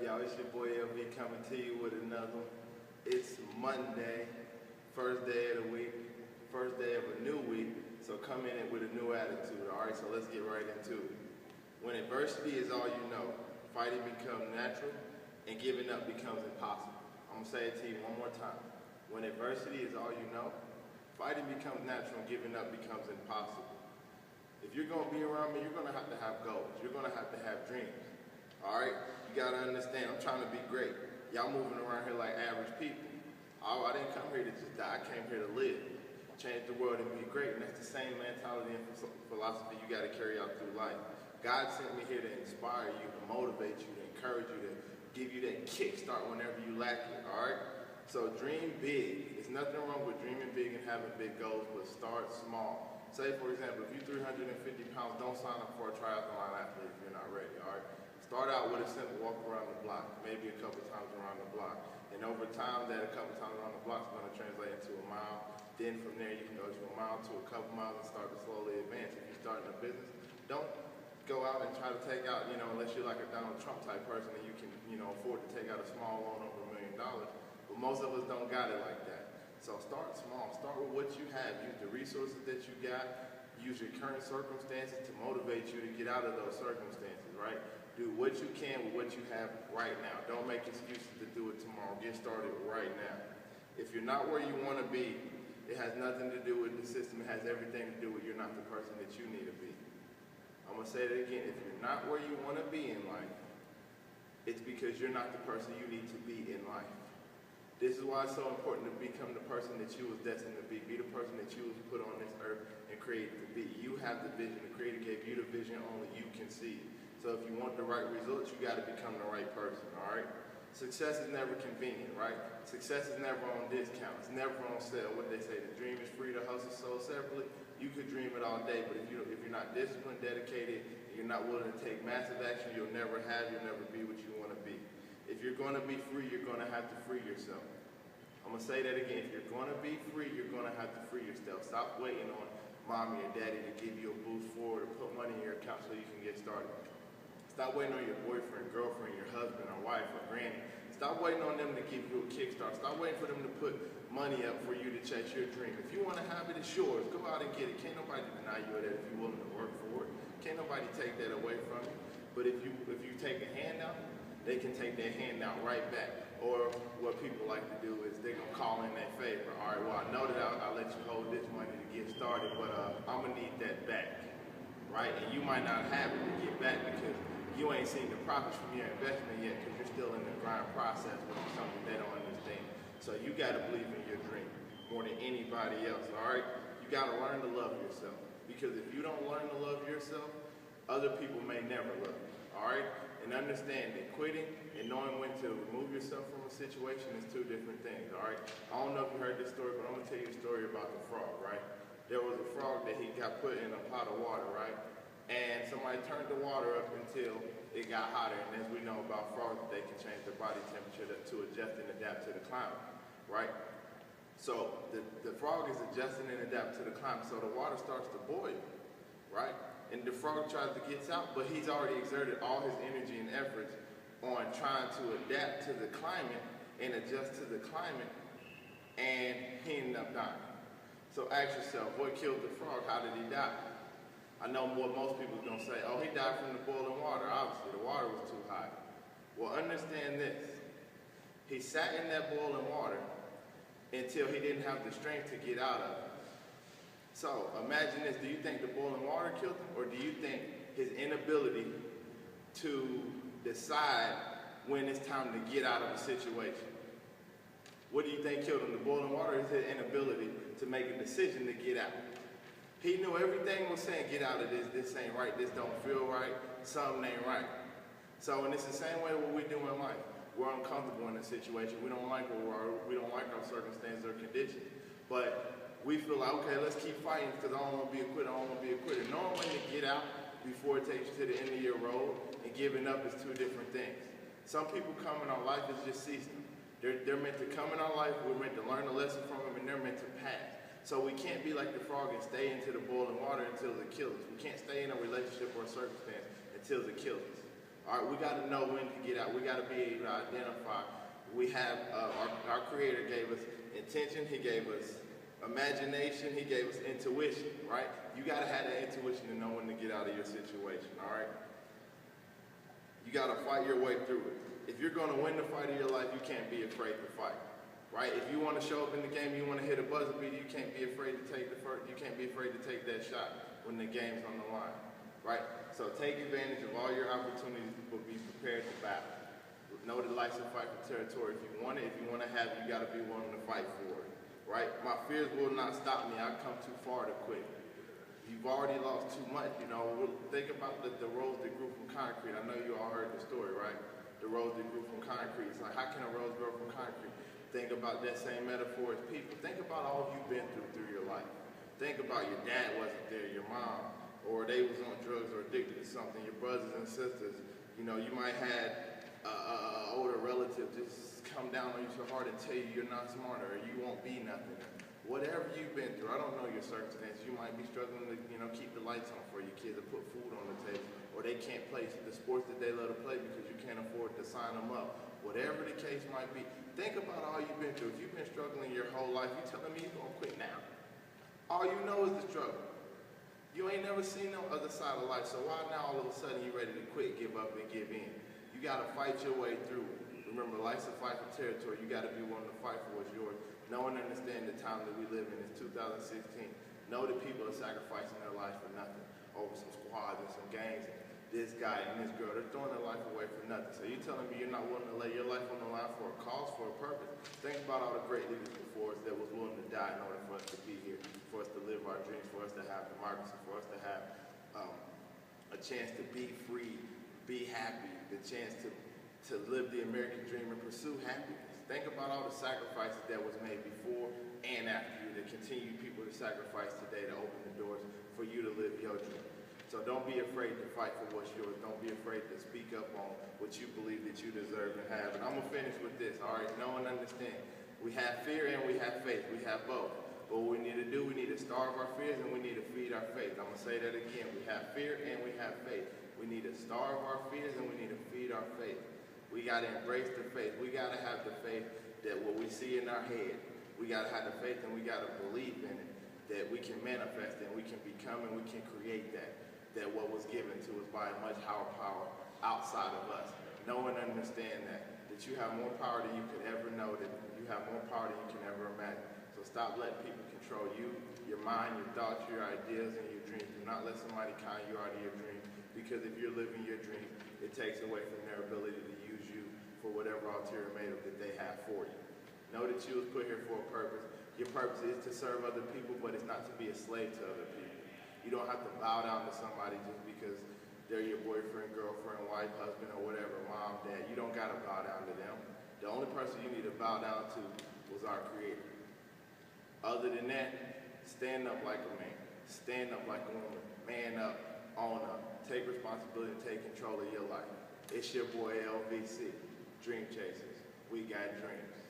y'all? It's your boy LV coming to you with another one. It's Monday, first day of the week, first day of a new week, so come in with a new attitude, alright? So let's get right into it. When adversity is all you know, fighting becomes natural and giving up becomes impossible. I'm going to say it to you one more time. When adversity is all you know, fighting becomes natural and giving up becomes impossible. If you're going to be around me, you're going to have goals. You're going to have dreams. All right? You got to understand, I'm trying to be great. Y'all moving around here like average people. Oh, I didn't come here to just die. I came here to live, change the world, and be great. And that's the same mentality and philosophy you got to carry out through life. God sent me here to inspire you, to motivate you, to encourage you, to give you that kickstart whenever you lack it, all right? So dream big. There's nothing wrong with dreaming big and having big goals, but start small. Say, for example, if you're 350 pounds, don't sign up for a triathlon athlete if you're not ready, all right? Start out with a simple walk around the block, maybe a couple times around the block. And over time, that a couple times around the block is going to translate into a mile. Then from there, you can go to a mile to a couple miles and start to slowly advance. If you're starting a business, don't go out and try to take out, unless you're like a Donald Trump type person and you can, afford to take out a small loan over $1 million. But most of us don't got it like that. So start small. Start with what you have. Use the resources that you got. Use your current circumstances to motivate you to get out of those circumstances, right? Do what you can with what you have right now. Don't make excuses to do it tomorrow. Get started right now. If you're not where you want to be, it has nothing to do with the system. It has everything to do with you're not the person that you need to be. I'm going to say it again. If you're not where you want to be in life, it's because you're not the person you need to be in life. This is why it's so important to become the person that you was destined to be. Be the person that you was put on this earth and created to be. You have the vision. The Creator gave you the vision only you can see. So if you want the right results, you got to become the right person, all right? Success is never convenient, right? Success is never on discount. It's never on sale. What they say, the dream is free, the hustle sold separately. You could dream it all day, but if you're not disciplined, dedicated, and you're not willing to take massive action, you'll never be what you want to be. If you're going to be free, you're going to have to free yourself. I'm going to say that again. If you're going to be free, you're going to have to free yourself. Stop waiting on mommy or daddy to give you a boost forward or put money in your account so you can get started. Stop waiting on your boyfriend, girlfriend, your husband, or wife, or granny. Stop waiting on them to give you a kickstart. Stop waiting for them to put money up for you to chase your dream. If you want to have it, it's yours. Go out and get it. Can't nobody deny you that if you're willing to work for it. Can't nobody take that away from you. But if you take a handout, they can take their handout right back. Or what people like to do is they're going to call in their favor. All right, well, I know that I'll let you hold this money to get started, but I'm going to need that back, right? And you might not have it to get back because you ain't seen the profits from your investment yet because you're still in the grind process, which is something they don't understand. So you got to believe in your dream more than anybody else, all right? You got to learn to love yourself because if you don't learn to love yourself, other people may never love you, all right? And understand that quitting and knowing when to remove yourself from a situation is two different things, all right? I don't know if you heard this story, but I'm going to tell you a story about the frog, right? There was a frog that he got put in a pot of water, right? And somebody turned the water up until it got hotter. And as we know about frogs, they can change their body temperature to adjust and adapt to the climate, right? So the frog is adjusting and adapting to the climate, so the water starts to boil, right? And the frog tries to get out, but he's already exerted all his energy and efforts on trying to adapt to the climate and adjust to the climate, and he ended up dying. So ask yourself, what killed the frog? How did he die? I know what most people are going to say, oh, he died from the boiling water. Obviously, the water was too hot. Well, understand this. He sat in that boiling water until he didn't have the strength to get out of it. So imagine this. Do you think the boiling water killed him, or do you think his inability to decide when it's time to get out of a situation? What do you think killed him, the boiling water, or his inability to make a decision to get out? He knew everything was saying, get out of this ain't right, this don't feel right, something ain't right. So, and it's the same way what we do in life. We're uncomfortable in a situation. We don't like where we are, we don't like our circumstances or conditions. But we feel like, okay, let's keep fighting because I don't want to be a quitter, I don't want to be a quitter. Knowing when to get out before it takes you to the end of your road and giving up is two different things. Some people come in our life as just seasonal. They're meant to come in our life, we're meant to learn a lesson from them, and they're meant to pass. So we can't be like the frog and stay into the boiling water until it kills us. We can't stay in a relationship or a circumstance until it kills us. All right, we got to know when to get out. We got to be able to identify. We have, our Creator gave us intention, He gave us imagination, He gave us intuition, right? You got to have that intuition to know when to get out of your situation, all right? You got to fight your way through it. If you're going to win the fight of your life, you can't be afraid to fight, right? If you want to show up in the game, you want to hit a buzzer beater, you can't be afraid to take that shot when the game's on the line, right? So take advantage of all your opportunities, but be prepared to battle. Know that life's a fight for territory. If you want it, if you want to have it, you got to be willing to fight for it, right? My fears will not stop me. I've come too far to quit. You've already lost too much, you know. Think about the rose that grew from concrete. I know you all heard the story, right? The rose that grew from concrete. It's like, how can a rose grow from concrete? Think about that same metaphor as people. Think about all you've been through your life. Think about your dad wasn't there, your mom, or they was on drugs or addicted to something, your brothers and sisters. You know, you might have an older relative just come down on you so hard and tell you you're not smart or you won't be nothing. Whatever you've been through, I don't know your circumstances. You might be struggling to, you know, keep the lights on for your kids or put food on the table, or they can't play the sports that they love to play because you can't afford to sign them up. Whatever the case might be, think about all you've been through. If you've been struggling your whole life, you telling me you're gonna quit now? All you know is the struggle. You ain't never seen no other side of life, so why now all of a sudden you ready to quit, give up, and give in? You gotta fight your way through it. Remember, life's a fight for territory. You gotta be willing to fight for what's yours. Know and understand the time that we live in. It's 2016. Know that people are sacrificing their lives for nothing over some squads and some games. And this guy and this girl, they're throwing their life away for nothing. So you're telling me you're not willing to lay your life on the line for a cause, for a purpose? Think about all the great leaders before us that was willing to die in order for us to be here, for us to live our dreams, for us to have democracy, for us to have a chance to be free, be happy, the chance to live the American dream and pursue happiness. Think about all the sacrifices that was made before and after you that continue people to sacrifice today to open the doors for you to live your dream. So don't be afraid to fight for what's yours. Don't be afraid to speak up on what you believe that you deserve and have. And I'm going to finish with this, all right? Know and understand. We have fear and we have faith. We have both. But what we need to do, we need to starve our fears and we need to feed our faith. I'm going to say that again. We have fear and we have faith. We need to starve our fears and we need to feed our faith. We got to embrace the faith. We got to have the faith that what we see in our head, we got to have the faith and we got to believe in it, that we can manifest it and we can become and we can create that what was given to us by a much higher power outside of us. Know and understand that you have more power than you could ever know, that you have more power than you can ever imagine. So stop letting people control you, your mind, your thoughts, your ideas, and your dreams. Do not let somebody count you out of your dreams, because if you're living your dream, it takes away from their ability to use you for whatever ulterior motive that they have for you. Know that you was put here for a purpose. Your purpose is to serve other people, but it's not to be a slave to other people. You don't have to bow down to somebody just because they're your boyfriend, girlfriend, wife, husband, or whatever, mom, dad. You don't got to bow down to them. The only person you need to bow down to was our Creator. Other than that, stand up like a man. Stand up like a woman. Man up, own up. Take responsibility and take control of your life. It's your boy LVC, Dream Chasers. We got dreams.